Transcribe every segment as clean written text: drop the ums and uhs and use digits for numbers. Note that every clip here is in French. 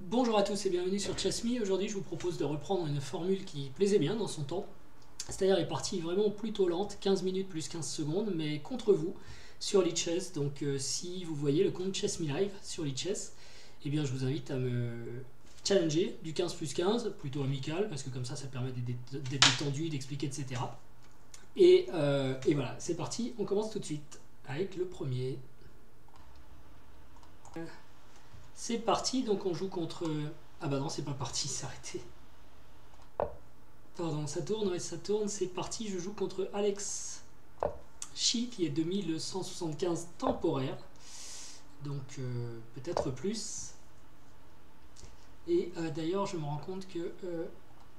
Bonjour à tous et bienvenue sur Chess.me. Aujourd'hui, je vous propose de reprendre une formule qui plaisait bien dans son temps. C'est-à-dire les parties vraiment plutôt lentes, 15 minutes plus 15 secondes, mais contre vous sur Lichess. Donc si vous voyez le compte Chess.me Live sur Lichess, eh bien je vous invite à me challenger du 15 plus 15, plutôt amical, parce que comme ça permet d'être détendu, d'expliquer, etc. Et voilà, c'est parti, on commence tout de suite avec le premier. C'est parti, donc on joue contre... Ah bah non, c'est pas parti, c'est arrêté. Pardon, ça tourne, ouais, ça tourne, c'est parti, je joue contre Alex Chi, qui est 2175 temporaire. Donc peut-être plus. Et d'ailleurs, je me rends compte que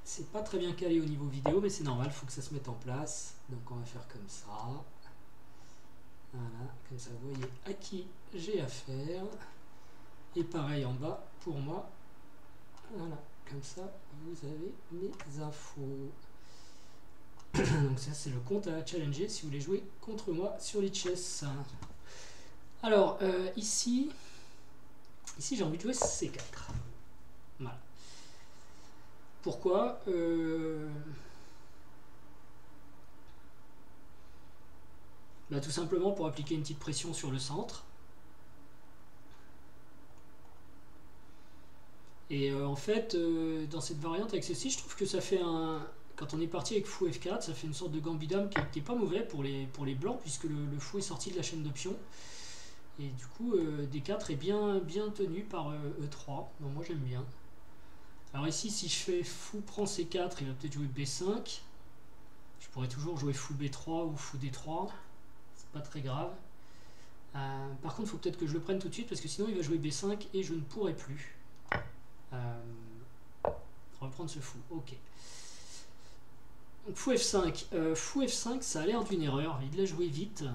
c'est pas très bien calé au niveau vidéo, mais c'est normal, il faut que ça se mette en place. Donc on va faire comme ça. Voilà, comme ça vous voyez à qui j'ai affaire. Et pareil en bas pour moi. Voilà, comme ça vous avez mes infos. Donc ça c'est le compte à challenger si vous voulez jouer contre moi sur Lichess. Alors ici j'ai envie de jouer C4. Voilà. Pourquoi bah, tout simplement pour appliquer une petite pression sur le centre. Et en fait, dans cette variante avec ceci, je trouve que ça fait un... Quand on est parti avec fou F4, ça fait une sorte de gambit dame qui est pas mauvais pour les blancs, puisque le fou est sorti de la chaîne d'options. Et du coup, D4 est bien tenu par E3. Donc moi j'aime bien. Alors ici, si je fais fou prend C4, il va peut-être jouer B5. Je pourrais toujours jouer fou B3 ou fou D3. C'est pas très grave. Par contre, il faut peut-être que je le prenne tout de suite, parce que sinon il va jouer B5 et je ne pourrai plus. Reprendre ce fou, ok. Donc fou F5. Fou F5, ça a l'air d'une erreur. Il l'a joué vite.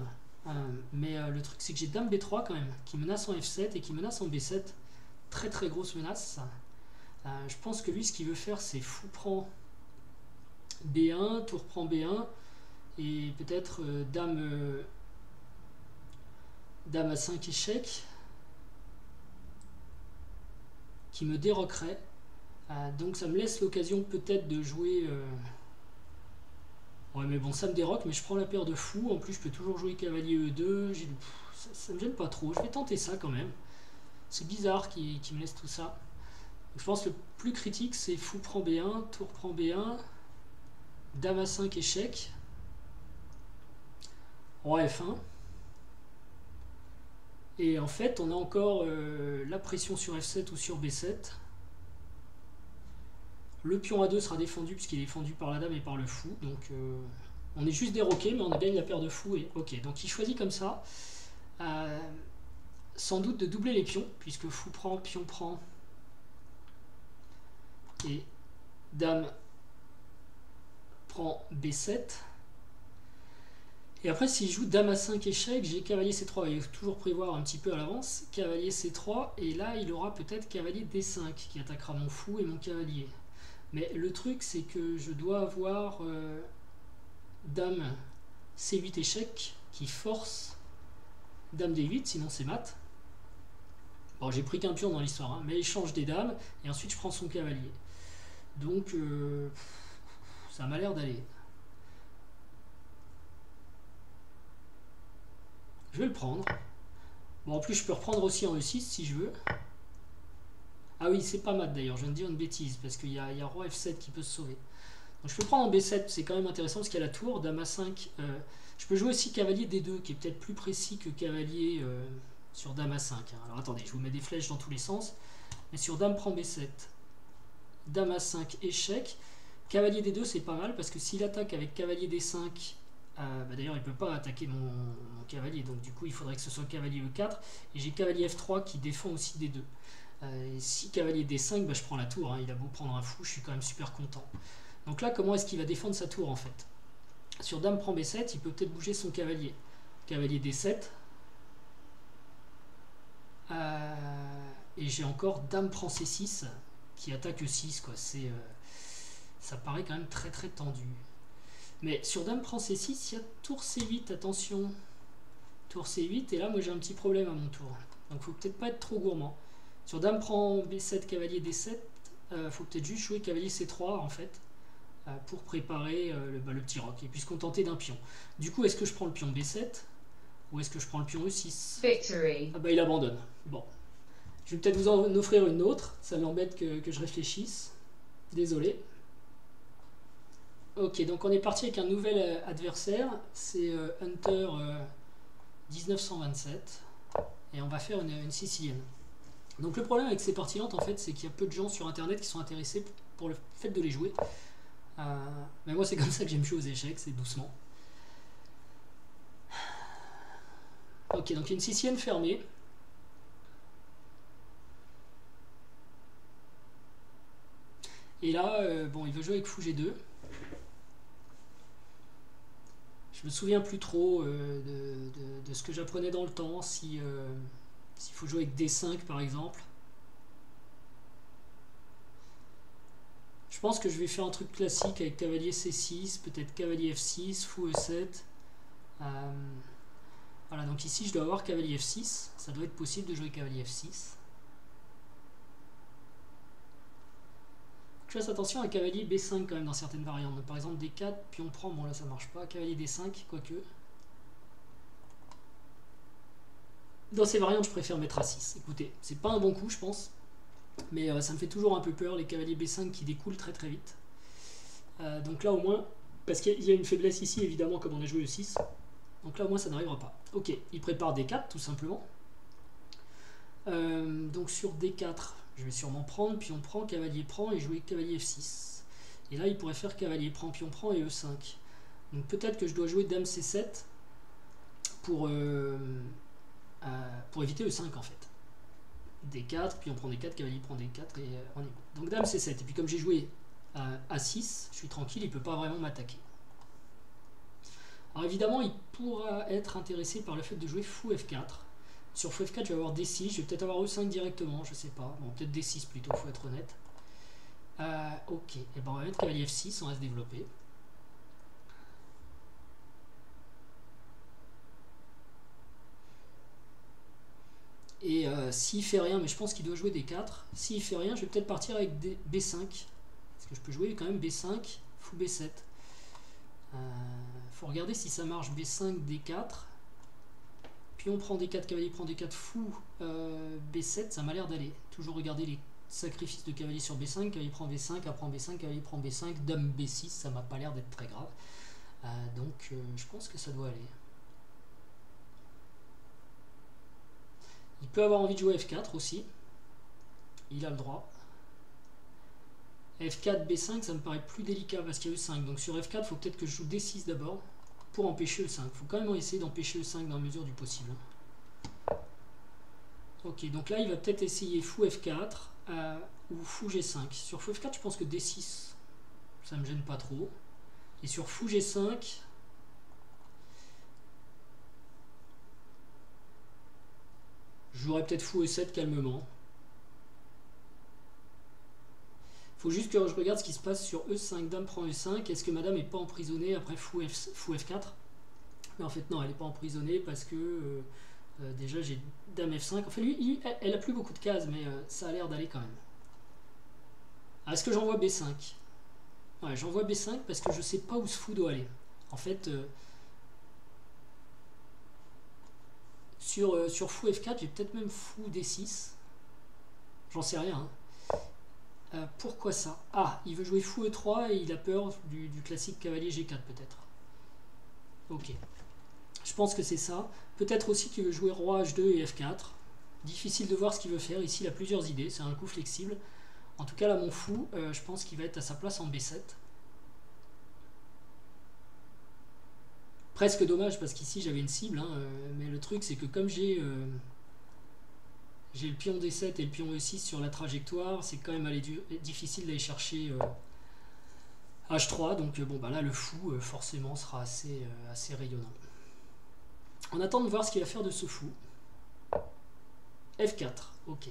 Mais le truc, c'est que j'ai Dame B3 quand même, qui menace en F7 et qui menace en B7. Très très grosse menace. Je pense que lui, ce qu'il veut faire, c'est fou prend B1, tour prend B1, et peut-être Dame A5 échec, qui me déroquerait. Donc ça me laisse l'occasion peut-être de jouer... Ouais, mais bon, ça me déroque, mais je prends la paire de fous. En plus, je peux toujours jouer cavalier E2. Ça me gêne pas trop. Je vais tenter ça quand même. C'est bizarre qui me laisse tout ça. Donc, je pense que le plus critique, c'est fou prend B1, tour prend B1, Dame A5 échec, Roi F1. Et en fait, on a encore la pression sur F7 ou sur B7. Le pion A2 sera défendu puisqu'il est défendu par la dame et par le fou. Donc on est juste déroqué, mais on a gagne la paire de fous. Et ok, donc il choisit comme ça. Sans doute de doubler les pions, puisque fou prend, pion prend. Et dame prend B7. Et après, s'il joue dame A5 échec, j'ai cavalier C3. Il faut toujours prévoir un petit peu à l'avance. Cavalier C3, et là, il aura peut-être cavalier D5 qui attaquera mon fou et mon cavalier. Mais le truc, c'est que je dois avoir Dame C8 échec qui force Dame D8, sinon c'est mat. Bon, j'ai pris qu'un pion dans l'histoire, hein, mais il change des dames, et ensuite je prends son cavalier. Donc, ça m'a l'air d'aller. Je vais le prendre. Bon, en plus, je peux reprendre aussi en E6 si je veux. Ah oui, c'est pas mat d'ailleurs, je viens de dire une bêtise, parce qu'il y a Roi F7 qui peut se sauver. Donc je peux prendre en B7, c'est quand même intéressant parce qu'il y a la tour, Dame A5. Je peux jouer aussi cavalier D2, qui est peut-être plus précis que cavalier sur Dame A5. Hein. Alors attendez, je vous mets des flèches dans tous les sens. Mais sur Dame prend B7, Dame A5 échec. Cavalier D2 c'est pas mal parce que s'il attaque avec cavalier D5, bah d'ailleurs il ne peut pas attaquer mon cavalier, donc du coup il faudrait que ce soit cavalier E4. Et j'ai cavalier F3 qui défend aussi D2. Et si cavalier D5, bah, je prends la tour, hein. Il a beau prendre un fou, je suis quand même super content. Donc là, comment est-ce qu'il va défendre sa tour en fait? Sur Dame prend B7, il peut peut-être bouger son cavalier. Cavalier D7. Et j'ai encore Dame prend C6 qui attaque E6, quoi. Ça paraît quand même très très tendu. Mais sur Dame prend C6, il y a tour C8, attention. Tour C8, et là moi j'ai un petit problème à mon tour. Donc faut peut-être pas être trop gourmand. Sur dame prend B7, cavalier D7, faut peut-être juste jouer cavalier C3 en fait, pour préparer le petit roc et puis se contenter d'un pion. Du coup, est-ce que je prends le pion B7 ou est-ce que je prends le pion E6? Victory. Ah bah il abandonne. Bon. Je vais peut-être vous en offrir une autre, ça m'embête que je réfléchisse. Désolé. Ok, donc on est parti avec un nouvel adversaire, c'est Hunter 1927, et on va faire une sicilienne. Donc le problème avec ces parties lentes, en fait, c'est qu'il y a peu de gens sur internet qui sont intéressés pour le fait de les jouer. Mais moi c'est comme ça que j'aime jouer aux échecs, c'est doucement. Ok, donc une sicilienne fermée. Et là, bon, il veut jouer avec fou G2. Je me souviens plus trop de ce que j'apprenais dans le temps, s'il faut jouer avec D5 par exemple. Je pense que je vais faire un truc classique avec cavalier C6, peut-être cavalier F6, fou E7. Voilà, donc ici je dois avoir cavalier F6, ça doit être possible de jouer cavalier F6. Je fasse attention à cavalier B5 quand même dans certaines variantes. Donc, par exemple D4, puis on prend, bon là ça marche pas, cavalier D5, quoique. Dans ces variantes je préfère mettre A6. Écoutez, c'est pas un bon coup je pense, mais ça me fait toujours un peu peur les cavaliers B5 qui découlent très très vite. Donc là au moins, parce qu'il y a une faiblesse ici évidemment comme on a joué le 6, donc là au moins ça n'arrivera pas. Ok, il prépare D4 tout simplement. Donc sur D4, je vais sûrement prendre, puis on prend, cavalier prend et jouer cavalier F6. Et là il pourrait faire cavalier prend, pion prend et E5. Donc peut-être que je dois jouer dame C7 pour éviter E5 en fait. D4, puis on prend D4, cavalier prend D4 et on est bon. Donc dame C7, et puis comme j'ai joué A6, je suis tranquille, il ne peut pas vraiment m'attaquer. Alors évidemment, il pourra être intéressé par le fait de jouer fou F4. Sur fou F4, je vais avoir D6, je vais peut-être avoir E5 directement, je sais pas. Bon, peut-être D6 plutôt, faut être honnête. Ok, et ben on va mettre cavalier F6, on va se développer. Et s'il fait rien, mais je pense qu'il doit jouer D4, s'il fait rien, je vais peut-être partir avec B5. Parce que je peux jouer quand même B5, fou B7. Faut regarder si ça marche B5, D4. Puis on prend D4, cavalier prend D4, fou B7, ça m'a l'air d'aller. Toujours regarder les sacrifices de cavalier sur B5, cavalier prend B5, après B5, cavalier prend B5, dame B6, ça m'a pas l'air d'être très grave. Donc je pense que ça doit aller. Il peut avoir envie de jouer F4 aussi. Il a le droit. F4, B5, ça me paraît plus délicat parce qu'il y a E5. Donc sur F4, il faut peut-être que je joue D6 d'abord pour empêcher E5. Il faut quand même essayer d'empêcher E5 dans la mesure du possible. Ok, donc là, il va peut-être essayer fou F4 ou fou G5. Sur fou F4, je pense que D6, ça me gêne pas trop. Et sur fou G5... je jouerais peut-être fou E7 calmement. Faut juste que je regarde ce qui se passe sur E5, dame prend E5. Est-ce que madame n'est pas emprisonnée après fou F4? Mais en fait non, elle n'est pas emprisonnée parce que déjà j'ai dame F5. Enfin lui, elle a plus beaucoup de cases, mais ça a l'air d'aller quand même. Est-ce que j'envoie B5? Ouais, j'envoie B5 parce que je sais pas où ce fou doit aller. En fait, sur fou F4, j'ai peut-être même fou D6. J'en sais rien. Pourquoi ça? Ah, il veut jouer fou E3 et il a peur du classique cavalier G4 peut-être. Ok. Je pense que c'est ça. Peut-être aussi qu'il veut jouer roi H2 et F4. Difficile de voir ce qu'il veut faire. Ici, il a plusieurs idées. C'est un coup flexible. En tout cas, là, mon fou, je pense qu'il va être à sa place en B7. Presque dommage parce qu'ici, j'avais une cible. Mais le truc, c'est que comme j'ai le pion D7 et le pion E6 sur la trajectoire, c'est quand même difficile d'aller chercher H3. Donc bon, bah là, le fou, forcément, sera assez rayonnant. On attend de voir ce qu'il va faire de ce fou. F4, ok.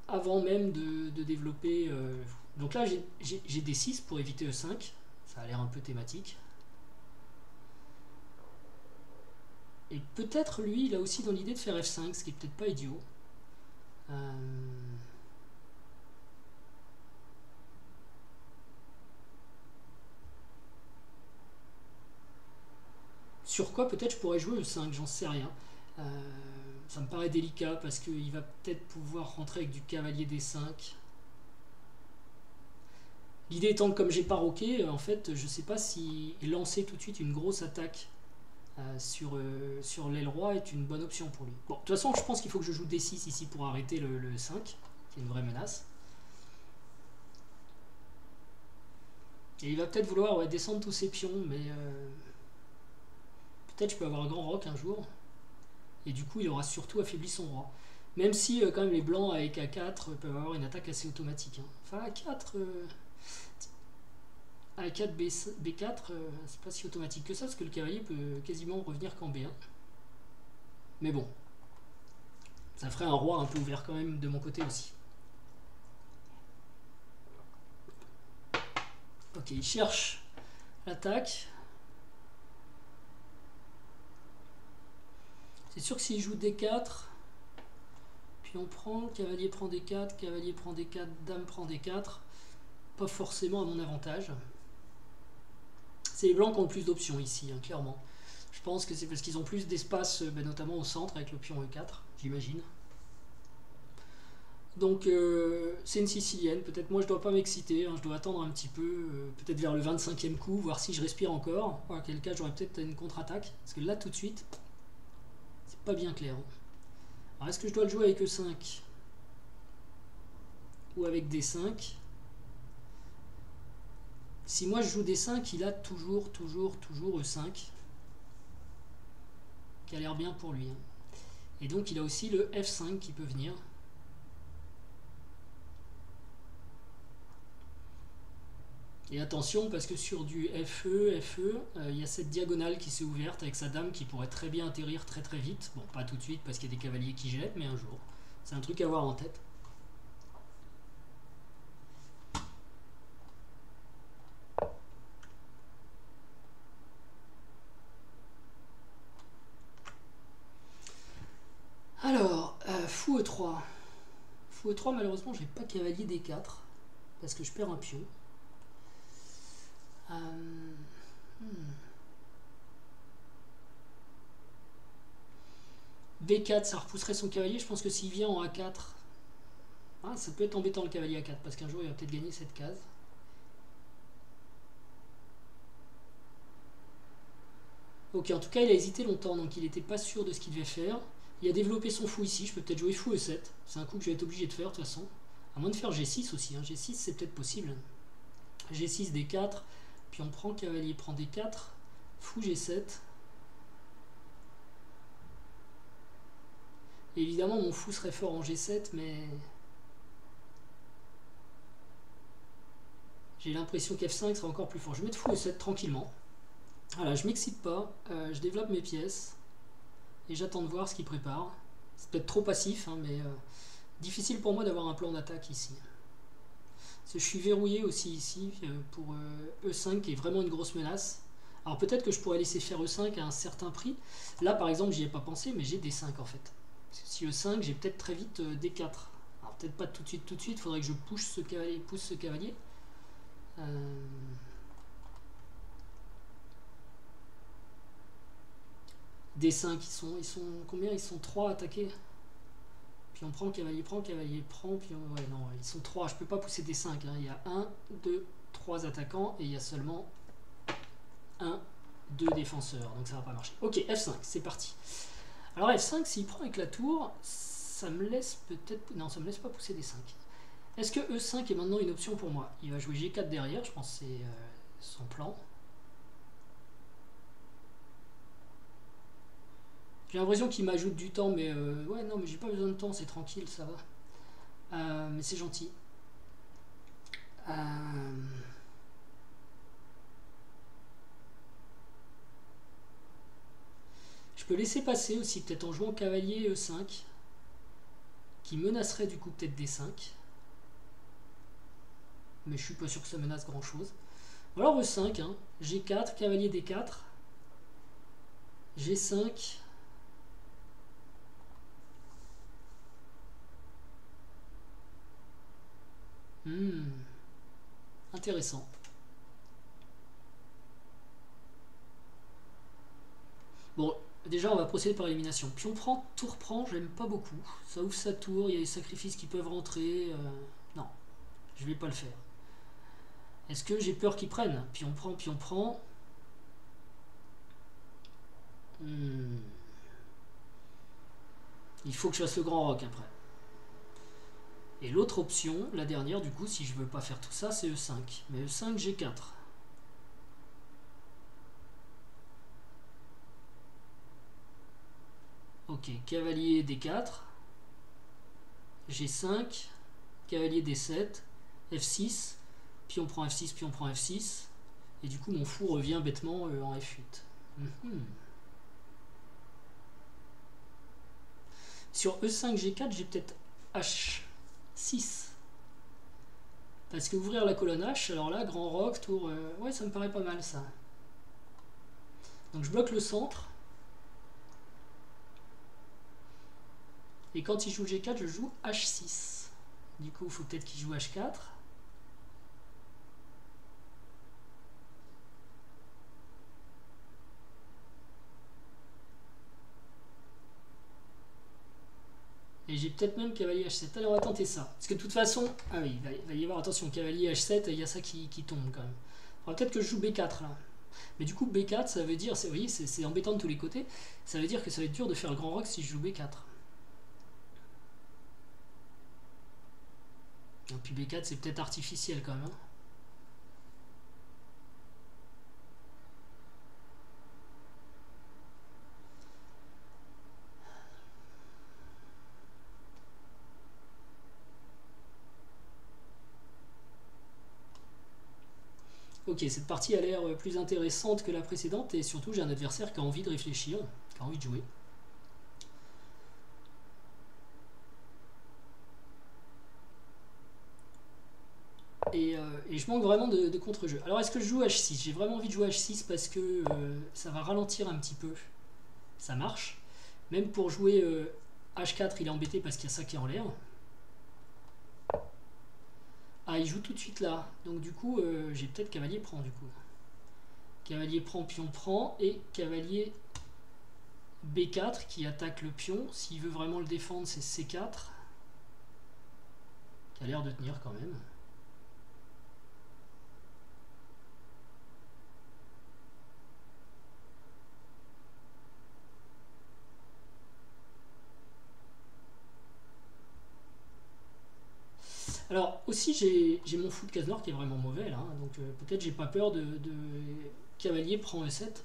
Avant même de développer... donc là, j'ai D6 pour éviter E5. Ça a l'air un peu thématique. Et peut-être lui, il a aussi dans l'idée de faire F5, ce qui est peut-être pas idiot. Sur quoi peut-être je pourrais jouer E5, j'en sais rien. Ça me paraît délicat parce qu'il va peut-être pouvoir rentrer avec du cavalier D5. L'idée étant que comme j'ai pas roqué, en fait, je sais pas si lancer tout de suite une grosse attaque sur l'aile roi est une bonne option pour lui. Bon, de toute façon, je pense qu'il faut que je joue D6 ici pour arrêter le 5, qui est une vraie menace. Et il va peut-être vouloir descendre tous ses pions, mais peut-être je peux avoir un grand roc un jour. Et du coup, il aura surtout affaibli son roi. Même si quand même les blancs avec A4 peuvent avoir une attaque assez automatique. Hein. Enfin, A4... A4, B4, c'est pas si automatique que ça, parce que le cavalier peut quasiment revenir qu'en B1. Mais bon, ça ferait un roi un peu ouvert quand même de mon côté aussi. Ok, il cherche l'attaque. C'est sûr que s'il joue D4, puis on prend, cavalier prend D4, cavalier prend D4, dame prend D4, pas forcément à mon avantage. C'est les blancs qui ont le plus d'options ici, hein, clairement. Je pense que c'est parce qu'ils ont plus d'espace, notamment au centre avec le pion E4, j'imagine. Donc c'est une sicilienne, peut-être moi je dois pas m'exciter, hein, je dois attendre un petit peu, peut-être vers le 25e coup, voir si je respire encore, dans quel cas j'aurai peut-être une contre-attaque, parce que là tout de suite, c'est pas bien clair. Alors est-ce que je dois le jouer avec E5 ou avec D5? Si moi je joue D5, il a toujours E5, qui a l'air bien pour lui. Hein. Et donc il a aussi le F5 qui peut venir. Et attention, parce que sur du FE, il y a cette diagonale qui s'est ouverte avec sa dame qui pourrait très bien atterrir très vite. Bon, pas tout de suite parce qu'il y a des cavaliers qui jettent, mais un jour. C'est un truc à avoir en tête. Alors, fou E3. Fou E3, malheureusement, j'ai pas cavalier D4 parce que je perds un pion. B4, ça repousserait son cavalier. Je pense que s'il vient en A4, ça peut être embêtant le cavalier A4 parce qu'un jour il va peut-être gagner cette case. Ok, en tout cas il a hésité longtemps, donc il n'était pas sûr de ce qu'il devait faire. Il a développé son fou ici, je peux peut-être jouer fou E7. C'est un coup que je vais être obligé de faire de toute façon. À moins de faire G6 aussi, hein. G6 c'est peut-être possible. G6, D4, puis on prend cavalier, prend D4, fou G7. Et évidemment mon fou serait fort en G7, mais... j'ai l'impression qu'F5 sera encore plus fort. Je vais mettre fou E7 tranquillement. Voilà, je m'excite pas, je développe mes pièces et j'attends de voir ce qu'il prépare. C'est peut-être trop passif, hein, mais difficile pour moi d'avoir un plan d'attaque ici. Parce que je suis verrouillé aussi ici pour E5 qui est vraiment une grosse menace. Alors peut-être que je pourrais laisser faire E5 à un certain prix. Là par exemple j'y ai pas pensé, mais j'ai D5 en fait. Parce que si E5 j'ai peut-être très vite D4. Alors peut-être pas tout de suite, il faudrait que je pousse ce cavalier. D5, ils sont combien? Ils sont 3 attaqués. Puis on prend cavalier prend, puis ouais non, ils sont 3, je peux pas pousser D5, hein. Il y a 1, 2, 3 attaquants et il y a seulement 1, 2 défenseurs, donc ça va pas marcher. Ok, F5, c'est parti. Alors F5, s'il prend avec la tour, ça me laisse peut-être... non, ça me laisse pas pousser D5. Est-ce que E5 est maintenant une option pour moi? Il va jouer G4 derrière, je pense que c'est son plan. J'ai l'impression qu'il m'ajoute du temps, mais ouais, non, mais j'ai pas besoin de temps, c'est tranquille, ça va. Mais c'est gentil. Je peux laisser passer aussi, peut-être en jouant cavalier E5, qui menacerait du coup peut-être D5. Mais je suis pas sûr que ça menace grand-chose. Ou alors E5, hein. G4, cavalier D4, G5... Intéressant. Bon, déjà on va procéder par élimination. Pion prend, tour prend, j'aime pas beaucoup. Ça ouvre sa tour, il y a des sacrifices qui peuvent rentrer. Non, je vais pas le faire. Est-ce que j'ai peur qu'ils prennent? Pion prend, pion prend. Il faut que je fasse le grand roc après. Et l'autre option, la dernière du coup, si je veux pas faire tout ça, c'est E5. Mais E5, j'ai 4. Ok, cavalier D4. G5. Cavalier D7. F6. Pion prend F6, pion prend F6. Et du coup, mon fou revient bêtement en F8. Sur E5, G4, j'ai peut-être H6. Parce que ouvrir la colonne H, alors là, grand roc, tour... ouais, ça me paraît pas mal, ça. Donc je bloque le centre. Et quand il joue G4, je joue H6. Du coup, il faut peut-être qu'il joue H4. Et j'ai peut-être même cavalier H7. Allez, on va tenter ça. Parce que de toute façon... Ah oui, il va y avoir, attention, cavalier H7, il y a ça qui tombe quand même. On va peut-être que je joue B4 là. Mais du coup, B4, ça veut dire... Vous voyez, c'est embêtant de tous les côtés. Ça veut dire que ça va être dur de faire le grand roc si je joue B4. Et puis B4, c'est peut-être artificiel quand même. Hein. Ok, cette partie a l'air plus intéressante que la précédente et surtout j'ai un adversaire qui a envie de réfléchir, qui a envie de jouer. Et je manque vraiment de contre-jeu. Alors est-ce que je joue H6? J'ai vraiment envie de jouer H6 parce que ça va ralentir un petit peu. Ça marche. Même pour jouer H4, il est embêté parce qu'il y a ça qui est en l'air. Ah, il joue tout de suite là. Donc du coup, j'ai peut-être cavalier prend du coup. Cavalier prend, pion prend. Et cavalier B4 qui attaque le pion. S'il veut vraiment le défendre, c'est C4. Qui a l'air de tenir quand même. Alors aussi j'ai mon fou de case nord qui est vraiment mauvais là, donc peut-être j'ai pas peur de cavalier prend E7.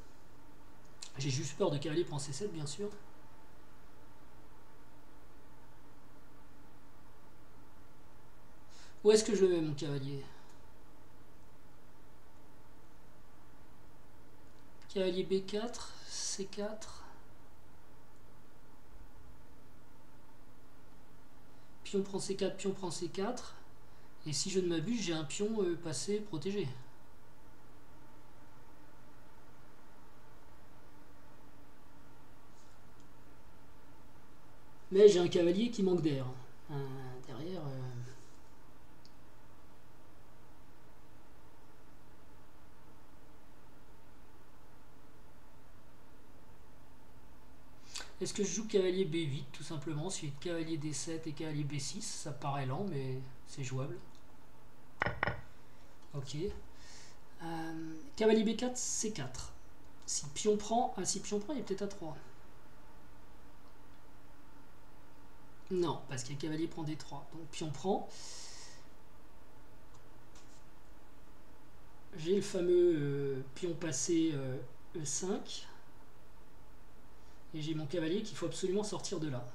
J'ai juste peur de cavalier prend C7 bien sûr. Où est-ce que je le mets mon cavalier? Cavalier B4, C4. Pion prend C4, pion prend C4. Et si je ne m'abuse, j'ai un pion passé protégé. Mais j'ai un cavalier qui manque d'air. Derrière... Est-ce que je joue cavalier B8 tout simplement, suite cavalier D7 et cavalier B6? Ça paraît lent mais c'est jouable. Ok. Cavalier B4, C4. Si pion prend... Ah, si pion prend, il est peut-être A3. Non, parce qu'il y a cavalier prend D3. Donc pion prend. J'ai le fameux pion passé E5. Et j'ai mon cavalier qu'il faut absolument sortir de là.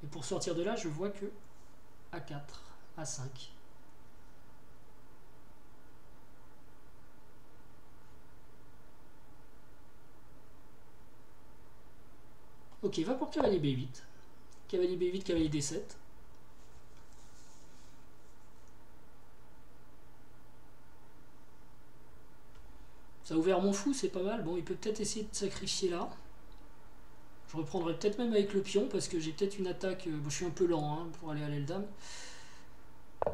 Et pour sortir de là, je vois que A4, A5. Ok, va pour cavalier B8. Cavalier B8, cavalier D7. Ça a ouvert mon fou, c'est pas mal. Bon, il peut peut-être essayer de sacrifier là. Je reprendrai peut-être même avec le pion parce que j'ai peut-être une attaque. Bon, je suis un peu lent hein, pour aller à l'aile dame.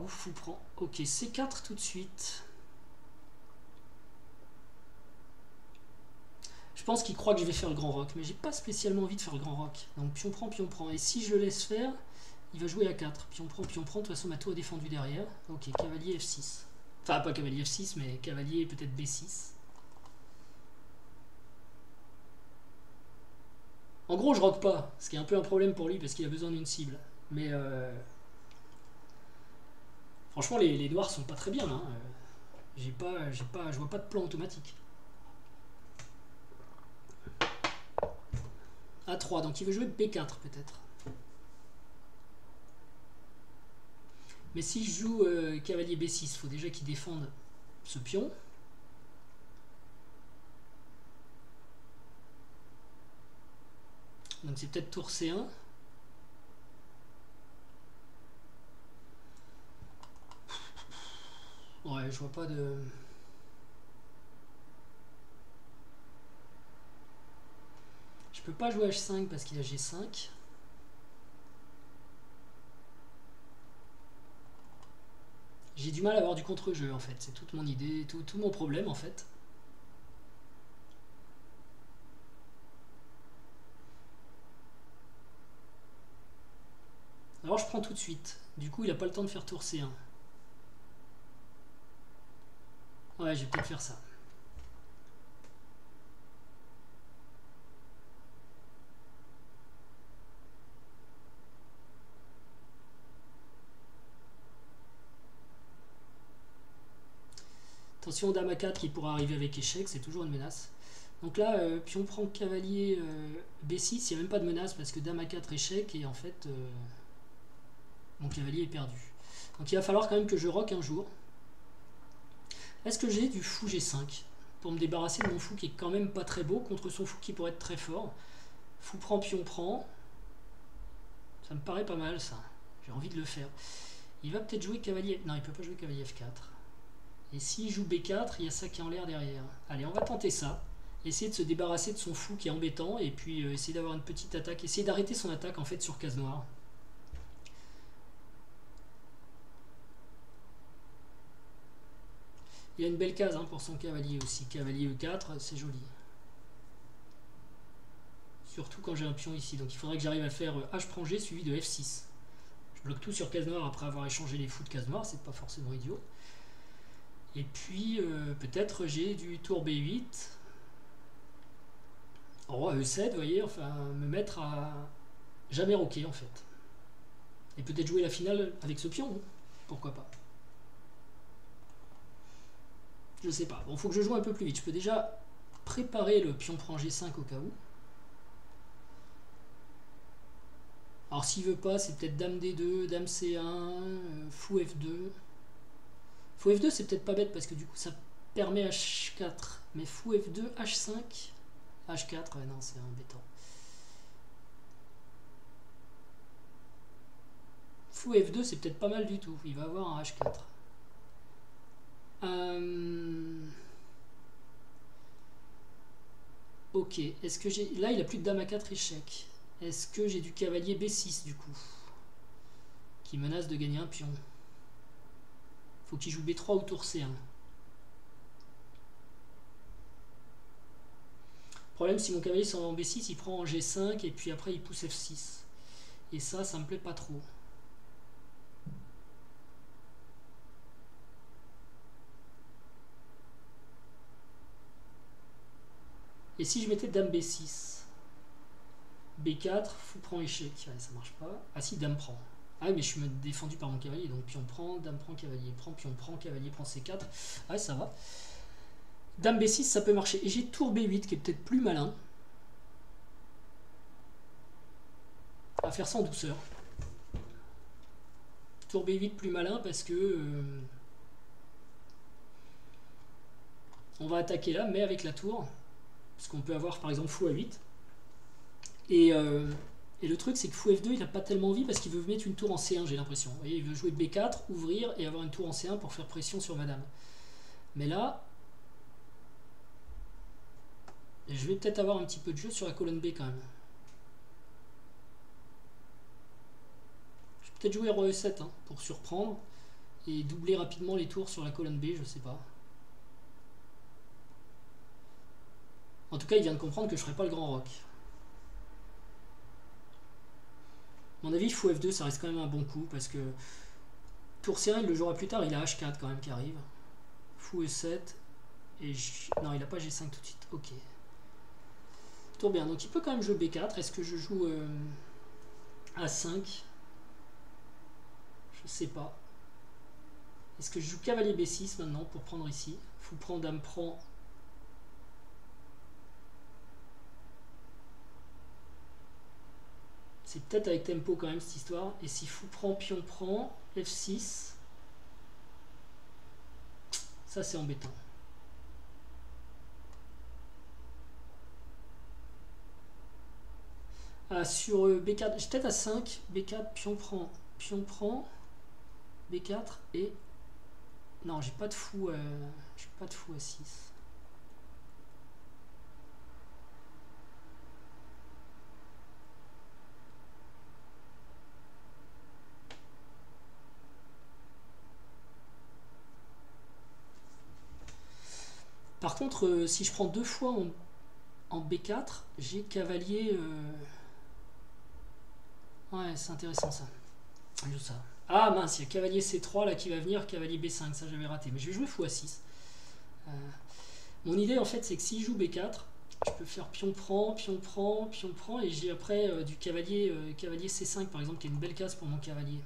Ou fou prend. Ok, C4 tout de suite. Je pense qu'il croit que je vais faire le grand roc, mais j'ai pas spécialement envie de faire le grand roc. Donc pion prend. Et si je le laisse faire, il va jouer à 4. Pion prend. De toute façon, ma tour est défendue derrière. Ok, cavalier F6. Enfin, pas cavalier F6, mais cavalier peut-être B6. En gros, je rock pas, ce qui est un peu un problème pour lui parce qu'il a besoin d'une cible. Mais franchement, les noirs sont pas très bien là. Je vois pas de plan automatique. A3, donc il veut jouer B4 peut-être. Mais si je joue cavalier B6, il faut déjà qu'il défende ce pion. Donc c'est peut-être tour C1. Ouais, je vois pas de... Je peux pas jouer H5 parce qu'il a G5. J'ai du mal à avoir du contre-jeu en fait, c'est toute mon idée, tout mon problème en fait. Alors je prends tout de suite, du coup il a pas le temps de faire tour C1. Ouais, je vais peut-être faire ça. Attention dame A4 qui pourra arriver avec échec, c'est toujours une menace. Donc là, pion prend cavalier B6, il n'y a même pas de menace parce que dame A4 échec et en fait mon cavalier est perdu. Donc il va falloir quand même que je rock un jour. Est-ce que j'ai du fou G5 pour me débarrasser de mon fou qui est quand même pas très beau contre son fou qui pourrait être très fort. Fou prend, pion prend. Ça me paraît pas mal ça. J'ai envie de le faire. Il va peut-être jouer cavalier... Non, il peut pas jouer cavalier F4. Et s'il joue B4, il y a ça qui est en l'air derrière. Allez, on va tenter ça. Essayer de se débarrasser de son fou qui est embêtant. Et puis essayer d'avoir une petite attaque. Essayer d'arrêter son attaque en fait sur case noire. Il y a une belle case hein, pour son cavalier aussi. Cavalier E4, c'est joli. Surtout quand j'ai un pion ici. Donc il faudrait que j'arrive à faire H prend G suivi de F6. Je bloque tout sur case noire après avoir échangé les fous de case noire. C'est pas forcément idiot. Et puis peut-être j'ai du tour B8. Roi E7, vous voyez. Enfin, me mettre à jamais rocker en fait. Et peut-être jouer la finale avec ce pion. Pourquoi pas. Je sais pas. Bon, faut que je joue un peu plus vite. Je peux déjà préparer le pion prend G5 au cas où. Alors s'il veut pas, c'est peut-être dame D2, dame C1, fou F2. Fou F2 c'est peut-être pas bête parce que du coup ça permet H4. Mais fou F2, H5, H4, ouais non c'est embêtant. Fou F2 c'est peut-être pas mal du tout. Il va avoir un H4. Ok, est-ce que j'ai... Là il a plus de dame A4 échec. Est-ce que j'ai du cavalier B6 du coup qui menace de gagner un pion. Faut qu'il joue B3 ou tour C1. Problème, si mon cavalier s'en va en B6, il prend en G5 et puis après il pousse F6. Et ça me plaît pas trop. Et si je mettais dame B6, B4, fou prend échec, ouais, ça marche pas. Ah si, dame prend. Ah oui, mais je suis défendu par mon cavalier, donc pion prend, dame prend, cavalier prend, pion prend, cavalier prend C4. Ah ouais, ça va. Dame B6, ça peut marcher. Et j'ai tour B8 qui est peut-être plus malin. À faire ça en douceur. Tour B8 plus malin parce que on va attaquer là, mais avec la tour. Parce qu'on peut avoir par exemple fou A8. Et le truc c'est que fou F2 il n'a pas tellement envie parce qu'il veut mettre une tour en C1, j'ai l'impression. Vous voyez, il veut jouer B4, ouvrir et avoir une tour en C1 pour faire pression sur madame. Mais là, je vais peut-être avoir un petit peu de jeu sur la colonne B quand même. Je vais peut-être jouer Roi E7 hein, pour surprendre. et doubler rapidement les tours sur la colonne B, je sais pas. En tout cas, il vient de comprendre que je ferai pas le grand roc. À mon avis, fou F2, ça reste quand même un bon coup, parce que tour serré, il le jouera plus tard, il a H4 quand même qui arrive. Fou E7, et non, il a pas G5 tout de suite, ok. Tour bien, donc il peut quand même jouer B4, est-ce que je joue A5? Je sais pas. Est-ce que je joue cavalier B6 maintenant pour prendre ici? Fou prend, dame prend. C'est peut-être avec tempo quand même cette histoire. Et si fou prend, pion prend, F6. Ça c'est embêtant. Ah, sur B4, j'ai peut-être A5, B4, pion prend, B4 et... Non, j'ai pas de fou A6. Par contre, si je prends deux fois en B4, j'ai cavalier... Ouais, c'est intéressant ça. Je joue ça. Ah mince, il y a cavalier C3 là qui va venir, cavalier B5, ça j'avais raté. Mais je vais jouer fou A6. Mon idée en fait c'est que si je joue B4, je peux faire pion prend, et j'ai après du cavalier, cavalier C5 par exemple, qui est une belle case pour mon cavalier.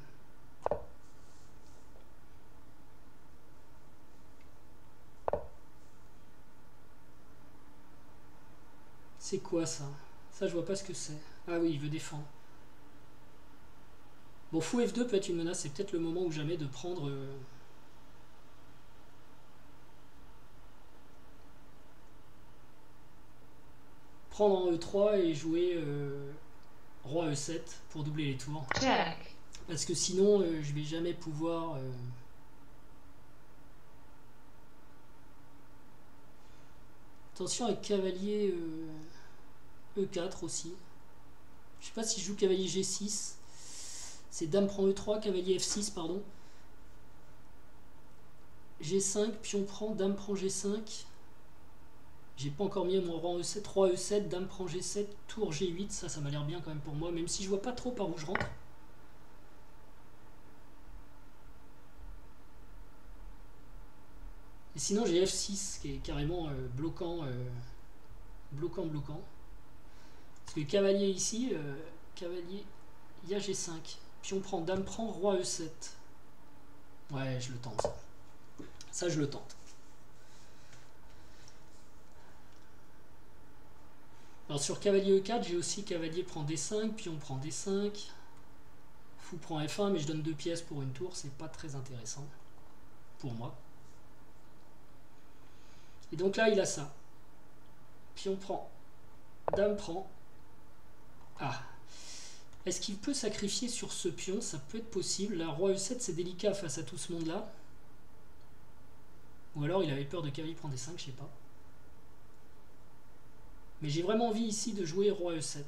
C'est quoi ça? Ça je vois pas ce que c'est. Ah oui, il veut défendre. Bon, fou F2 peut être une menace, c'est peut-être le moment ou jamais de prendre... prendre en E3 et jouer roi E7 pour doubler les tours. Check. Parce que sinon, je vais jamais pouvoir... Attention avec cavalier E4 aussi. Je sais pas si je joue cavalier G6. C'est dame prend E3, cavalier F6, pardon. G5, pion prend, dame prend G5. J'ai pas encore mis mon roi en E7, roi E7, dame prend G7, tour G8. Ça m'a l'air bien quand même pour moi, même si je vois pas trop par où je rentre. Et sinon j'ai F6 qui est carrément bloquant. Parce que cavalier ici, cavalier, il y a G5. Pion prend, dame prend, roi E7. Ouais, je le tente. Ça, je le tente. Alors sur cavalier E4, j'ai aussi cavalier prend D5, pion prend D5. Fou prend F1, mais je donne 2 pièces pour une tour, c'est pas très intéressant. Pour moi. Et donc là, il a ça. Pion prend, dame prend. Ah. Est-ce qu'il peut sacrifier sur ce pion? Ça peut être possible. Là, roi E7, c'est délicat face à tout ce monde-là. Ou alors il avait peur de cavalier prend D5, je sais pas. Mais j'ai vraiment envie ici de jouer roi E7.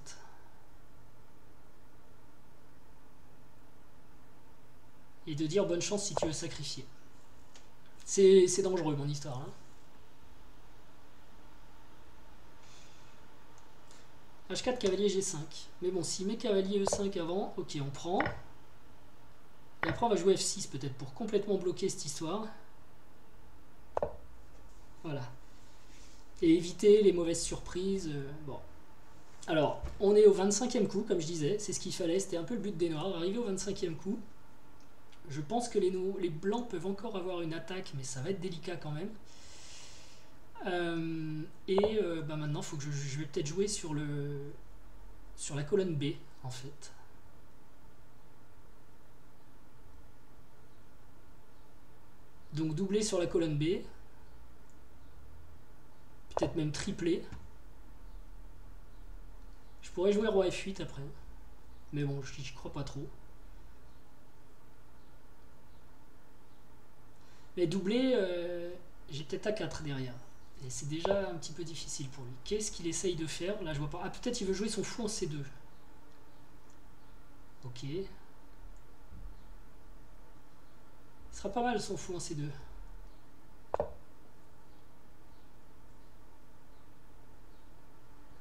Et de dire bonne chance si tu veux sacrifier. C'est dangereux mon histoire. Hein. H4, cavalier G5. Mais bon, s'il met cavalier E5 avant, ok, on prend. Et après, on va jouer F6 peut-être pour complètement bloquer cette histoire. Voilà. Et éviter les mauvaises surprises. Bon. Alors, on est au 25e coup, comme je disais. C'est ce qu'il fallait. C'était un peu le but des noirs. Arriver au 25e coup. Je pense que les blancs peuvent encore avoir une attaque, mais ça va être délicat quand même. Bah maintenant, faut que je vais peut-être jouer sur la colonne B, en fait. Donc doubler sur la colonne B. Peut-être même tripler. Je pourrais jouer roi F8 après. Mais bon, j'y crois pas trop. Mais doubler, j'ai peut-être A4 derrière. Et c'est déjà un petit peu difficile pour lui. Qu'est-ce qu'il essaye de faire? Là, je vois pas. Ah, peut-être il veut jouer son fou en C2. Ok. Ce sera pas mal son fou en C2.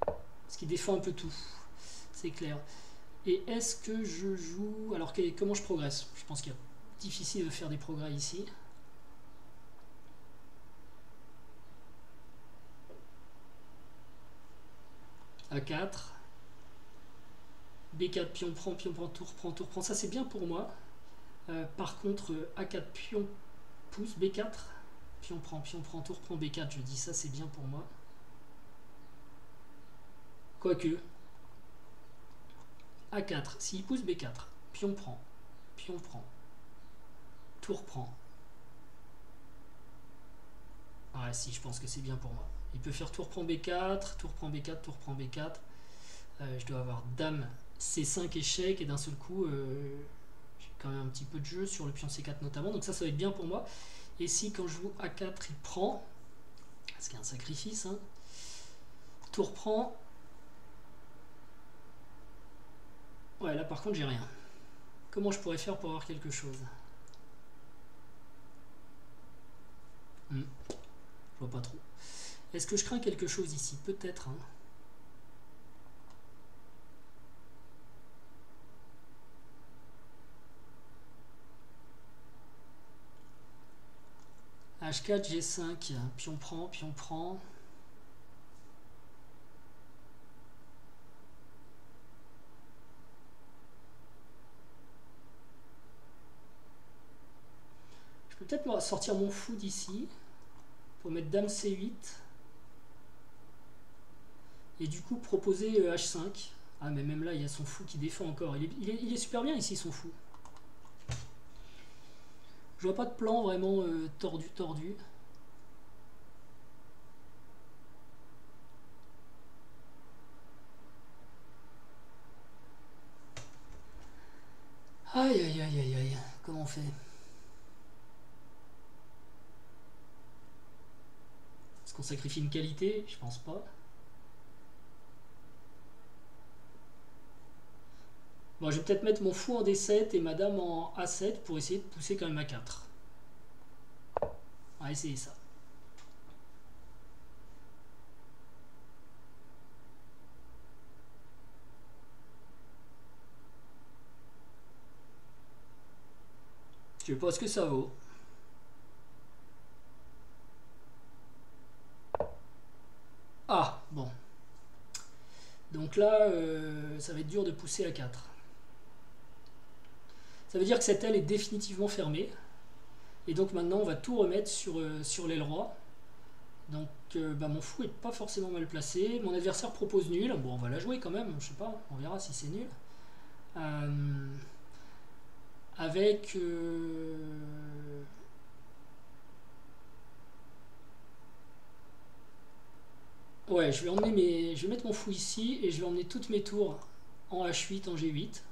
Parce qu'il défend un peu tout. C'est clair. Et est-ce que je joue... Alors comment je progresse? Je pense qu'il est difficile de faire des progrès ici. A4. B4, pion prend, tour prend, tour prend. Ça c'est bien pour moi. Par contre, A4, pion pousse, B4. Pion prend, tour prend, B4. Je dis ça c'est bien pour moi. Quoique. A4, s'il pousse B4, pion prend, tour prend. Ouais, si, je pense que c'est bien pour moi. Il peut faire tour prend B4, tour prend B4, tour prend B4. Je dois avoir dame C5 échec et d'un seul coup, j'ai quand même un petit peu de jeu sur le pion C4 notamment. Donc ça va être bien pour moi. Et si quand je joue A4, il prend, parce qu'il y a un sacrifice, hein, tour prend. Ouais, là par contre, j'ai rien. Comment je pourrais faire pour avoir quelque chose? Je vois pas trop. Est-ce que je crains quelque chose ici? Peut-être. Hein. H4, G5, pion prend, pion prend. Je peux peut-être sortir mon fou d'ici pour mettre dame C8 et du coup proposer H5. Ah mais même là il y a son fou qui défend encore. Il est super bien ici son fou. Je vois pas de plan vraiment tordu. Aïe aïe aïe aïe aïe. Comment on fait? Est-ce qu'on sacrifie une qualité? Je pense pas. Bon, je vais peut-être mettre mon fou en D7 et ma dame en A7 pour essayer de pousser quand même à 4. On va essayer ça. Je sais pas ce que ça vaut. Ah, bon. Donc là, ça va être dur de pousser à 4. Ça veut dire que cette aile est définitivement fermée. Et donc maintenant, on va tout remettre sur l'aile roi. Donc mon fou est pas forcément mal placé. Mon adversaire propose nul. Bon, on va la jouer quand même, je sais pas. On verra si c'est nul. Avec... Ouais, je vais mettre mon fou ici et je vais emmener toutes mes tours en H8, en G8.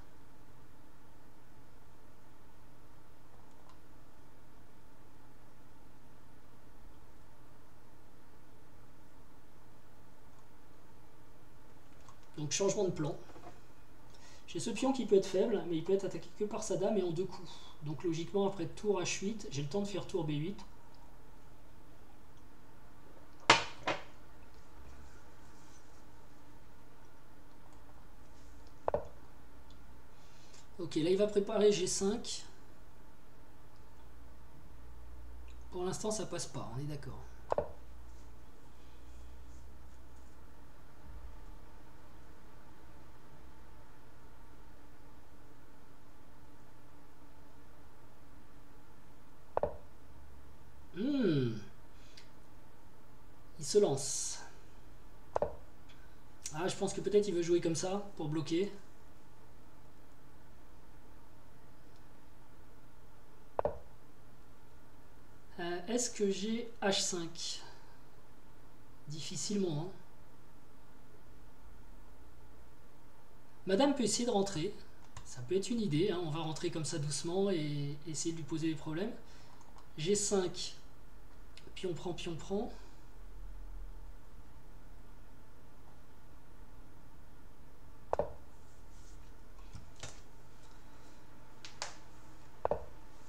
Donc changement de plan. J'ai ce pion qui peut être faible, mais il peut être attaqué que par sa dame et en 2 coups. Donc logiquement, après tour H8, j'ai le temps de faire tour B8. Ok, là il va préparer G5. Pour l'instant, ça passe pas, on est d'accord. Il se lance. Ah, je pense que peut-être il veut jouer comme ça pour bloquer. Est-ce que j'ai H5? Difficilement. Hein. Madame peut essayer de rentrer. Ça peut être une idée. Hein. On va rentrer comme ça doucement et essayer de lui poser des problèmes. G5. Pion prend, pion prend.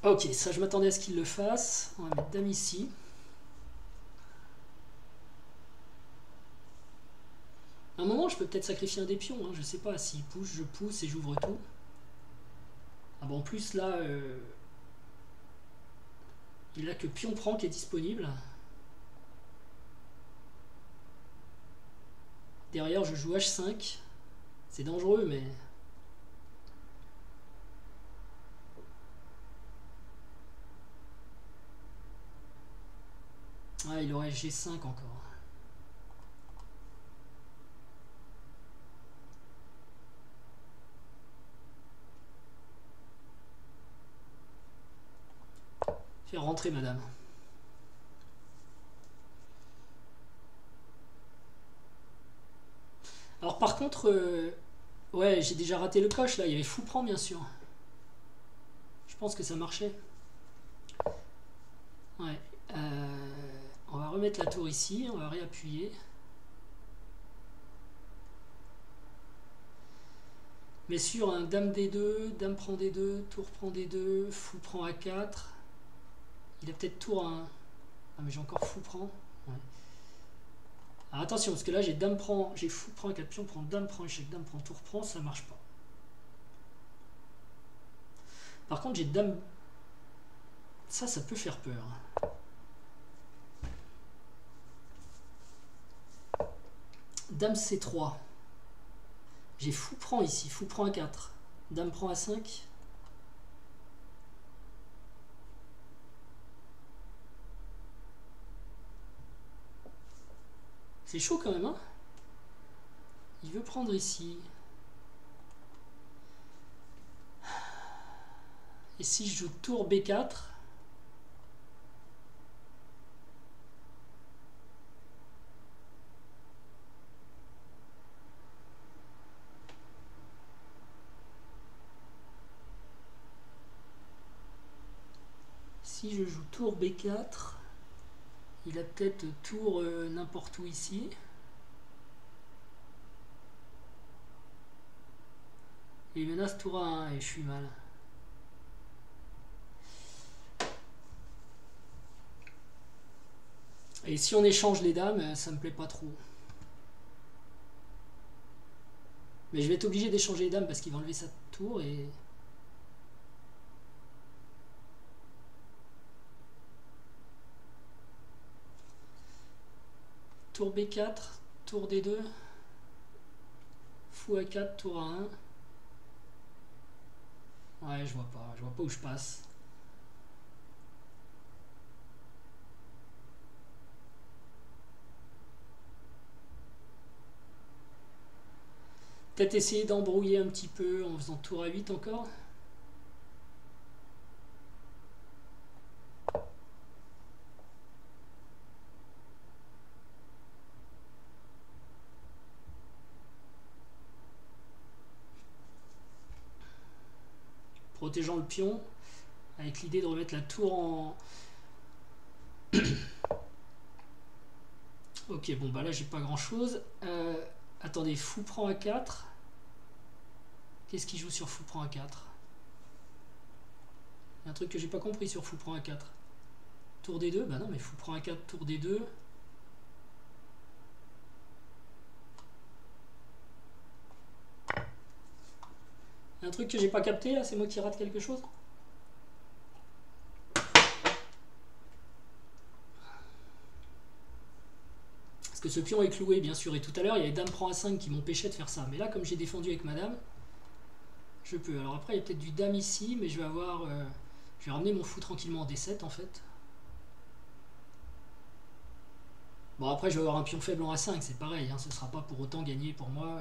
Ok, ça je m'attendais à ce qu'il le fasse. On va mettre dame ici. À un moment, je peux peut-être sacrifier un des pions. Hein. Je sais pas, s'il pousse, je pousse et j'ouvre tout. Ah bon, en plus là, il a que pion prend qui est disponible. Derrière, je joue H5. C'est dangereux, mais... Ah, il aurait G5 encore. Faire rentrer, madame. Alors par contre, ouais, j'ai déjà raté le coche là. Il y avait fou prend, bien sûr. Je pense que ça marchait. Ouais. On va remettre la tour ici. On va réappuyer. Mais sur un dame D2, dame prend D2, tour prend D2, fou prend A4. Il a peut-être tour à 1. Ah mais j'ai encore fou prend. Ouais. Alors attention, parce que là j'ai dame prend, j'ai fou prend, 4 pions, prend dame prend, échec, dame prend, tour prend, ça marche pas. Par contre j'ai dame... Ça peut faire peur. Dame C3. J'ai fou prend ici, fou prend A4. Dame prend A5. C'est chaud quand même, hein. Il veut prendre ici. Et si je joue tour B4, si je joue tour B4, il a peut-être tour n'importe où ici. Et il menace tour A1 et je suis mal. Et si on échange les dames, ça me plaît pas trop. Mais je vais être obligé d'échanger les dames parce qu'il va enlever sa tour et... Tour B4, tour D2, fou A4, tour A1. Ouais, je vois pas où je passe. Peut-être essayer d'embrouiller un petit peu en faisant tour A8 encore. Protégeant le pion, avec l'idée de remettre la tour en... Ok, bon bah là j'ai pas grand chose. Attendez, fou prend A4. Qu'est-ce qu'il joue sur fou prend A4? Il y a un truc que j'ai pas compris sur fou prend A4. Tour D2, bah non mais fou prend A4, tour D2. Il y a un truc que j'ai pas capté là, c'est moi qui rate quelque chose. Parce que ce pion est cloué bien sûr, et tout à l'heure il y avait dame prend A5 qui m'empêchait de faire ça. Mais là comme j'ai défendu avec madame, je peux. Alors après il y a peut-être du dame ici, mais je vais avoir... je vais ramener mon fou tranquillement en D7 en fait. Bon après je vais avoir un pion faible en A5, c'est pareil, hein, ce sera pas pour autant gagné pour moi.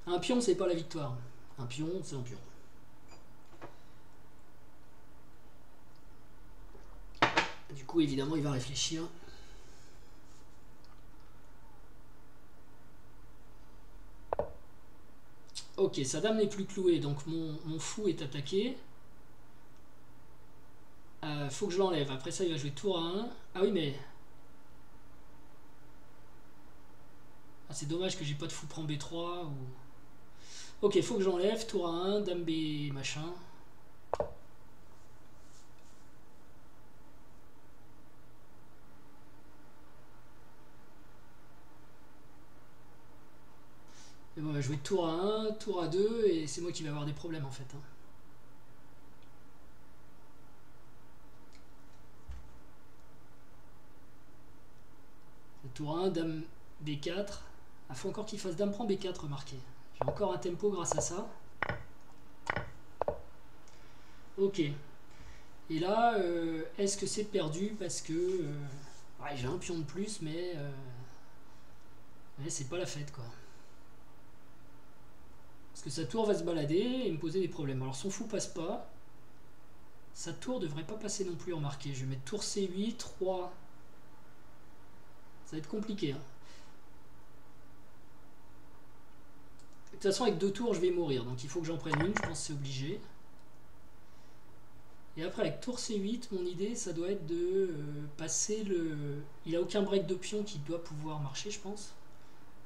Un pion c'est pas la victoire. Un pion c'est un pion. Du coup évidemment il va réfléchir. Ok, sa dame n'est plus clouée, donc mon fou est attaqué. Faut que je l'enlève. Après ça, il va jouer tour à 1. Ah oui, mais... Ah, c'est dommage que j'ai pas de fou prend B3 ou... Ok, faut que j'enlève. Tour A1, dame B, machin. Et bon, on va jouer tour A1, tour A2, et c'est moi qui vais avoir des problèmes en fait. Hein. Tour 1, dame B4. Il faut encore qu'il fasse dame prend B4, remarquez. J'ai encore un tempo grâce à ça. Ok. Et là, est-ce que c'est perdu parce que... ouais, j'ai un pion de plus, mais c'est pas la fête, quoi. Parce que sa tour va se balader et me poser des problèmes. Alors son fou passe pas. Sa tour devrait pas passer non plus, remarquez. Je vais mettre tour C8, 3. Ça va être compliqué. Hein. De toute façon, avec 2 tours, je vais mourir. Donc il faut que j'en prenne une. Je pense que c'est obligé. Et après, avec tour C8, mon idée, ça doit être de passer le... Il a aucun break de pion qui doit pouvoir marcher, je pense.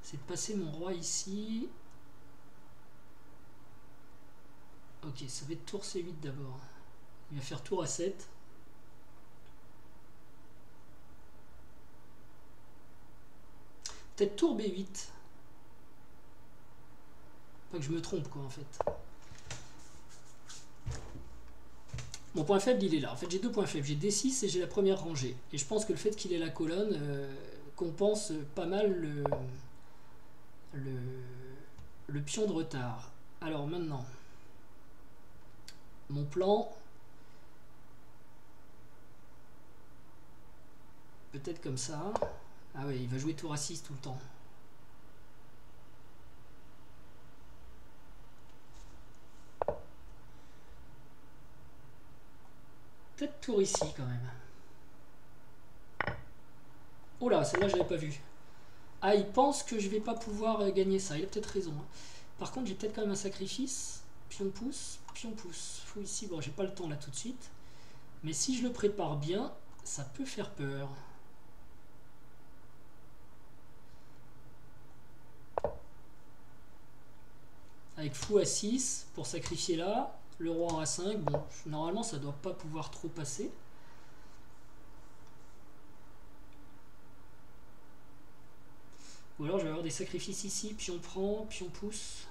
C'est de passer mon roi ici. Ok, ça va être tour C8 d'abord. Il va faire tour A7. Peut-être tour B8. Pas que je me trompe, quoi, en fait. Mon point faible, il est là. En fait, j'ai 2 points faibles. J'ai D6 et j'ai la première rangée. Et je pense que le fait qu'il ait la colonne compense pas mal le pion de retard. Alors maintenant, mon plan, peut-être comme ça. Ah ouais, il va jouer tour A6 tout le temps. Peut-être tour ici quand même. Oh là, celle-là je l'avais pas vue. Ah, il pense que je vais pas pouvoir gagner ça. Il a peut-être raison. Hein. Par contre, j'ai peut-être quand même un sacrifice. Pion pouce, pion pouce. Fou ici. Bon, j'ai pas le temps là tout de suite. Mais si je le prépare bien, ça peut faire peur. Avec fou à 6 pour sacrifier là. Le roi en A5. Bon, normalement, ça doit pas pouvoir trop passer. Ou alors je vais avoir des sacrifices ici, pion prend, pion pousse.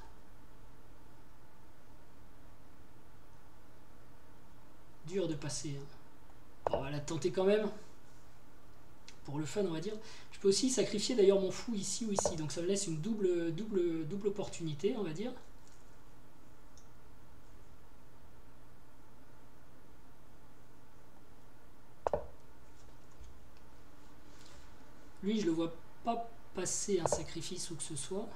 Dur de passer. Hein. Bon, on va la tenter quand même. Pour le fun, on va dire. Je peux aussi sacrifier d'ailleurs mon fou ici ou ici. Donc ça me laisse une double opportunité, on va dire. Lui, je le vois pas passer un sacrifice ou que ce soit.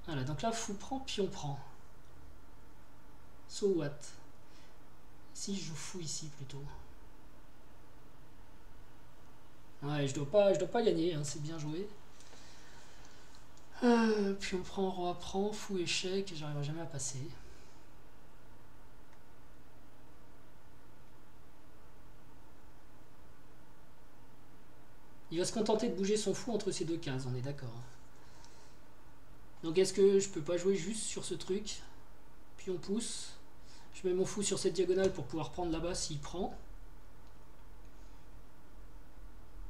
Voilà, donc là, fou prend, pion prend. So what? Si je joue fou ici plutôt. Ouais, je dois pas gagner, hein, c'est bien joué. Pion prend, roi prend, fou échec, et j'arriverai jamais à passer. Il va se contenter de bouger son fou entre ces 2 cases, on est d'accord. Donc est-ce que je peux pas jouer juste sur ce truc? Pion pousse. Je mets mon fou sur cette diagonale pour pouvoir prendre là-bas s'il prend.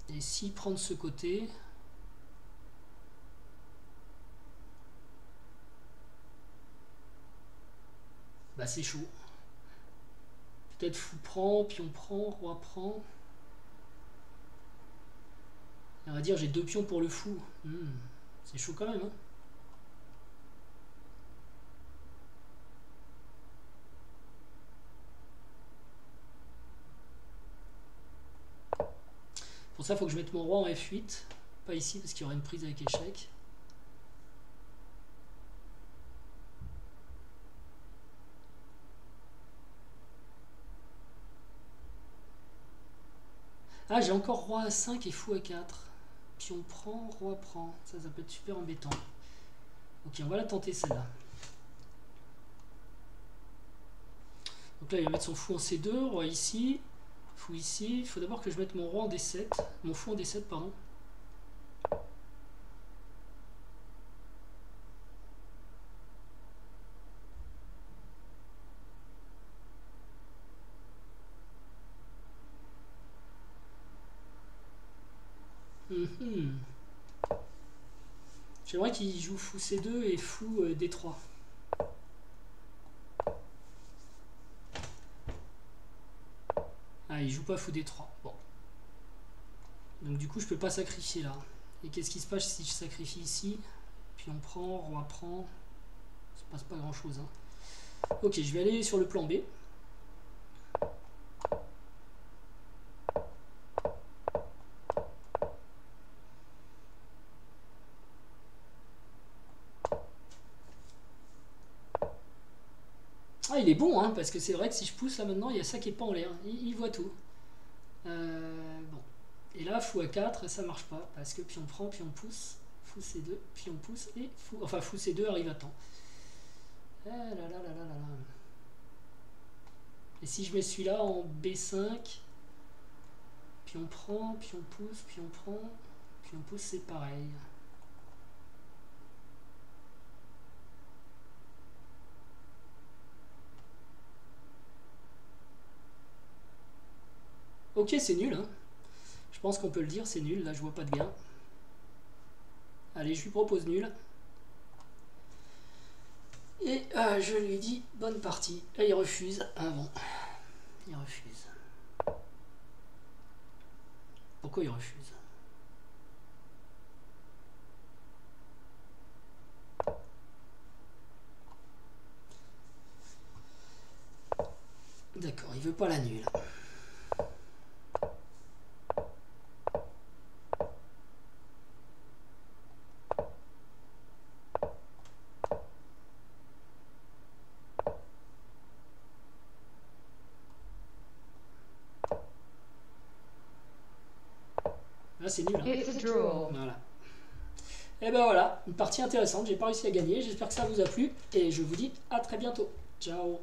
Et s'il prend de ce côté... Bah c'est chaud. Peut-être fou prend, pion prend, roi prend. Et on va dire j'ai 2 pions pour le fou. C'est chaud quand même. Hein. Pour ça, il faut que je mette mon roi en F8. Pas ici parce qu'il y aura une prise avec échec. Ah, j'ai encore roi à 5 et fou à 4. Pion prend, roi prend. Ça peut être super embêtant. Ok, on va la tenter celle-là. Donc là, il va mettre son fou en C2, roi ici, fou ici. Il faut d'abord que je mette mon roi en D7. Mon fou en D7, pardon. J'aimerais qu'il joue fou C2 et fou D3. Ah, il joue pas fou D3. Bon. Donc du coup, je peux pas sacrifier là. Et qu'est-ce qui se passe si je sacrifie ici? Puis on prend, roi prend. Ça passe pas grand chose. Hein. Ok, je vais aller sur le plan B. Ah, il est bon, hein, parce que c'est vrai que si je pousse là maintenant, il y a ça qui est pas en l'air. Il voit tout. Bon. Et là, fou A4, ça marche pas, parce que puis on prend, puis on pousse. Fou C2, puis on pousse, et fou... Enfin, fou C2 arrive à temps. Ah là là là là là là. Et si je mets celui-là en B5, puis on prend, puis on pousse, puis on prend, puis on pousse, c'est pareil. Ok, c'est nul, hein. Je pense qu'on peut le dire, c'est nul. Là, je vois pas de gain. Allez, je lui propose nul. Et je lui dis bonne partie. Et il refuse. Ah bon. Il refuse. Pourquoi il refuse? D'accord, il veut pas la nulle. Là, c'est nul. Hein. Voilà. Et ben voilà, une partie intéressante. J'ai pas réussi à gagner. J'espère que ça vous a plu. Et je vous dis à très bientôt. Ciao.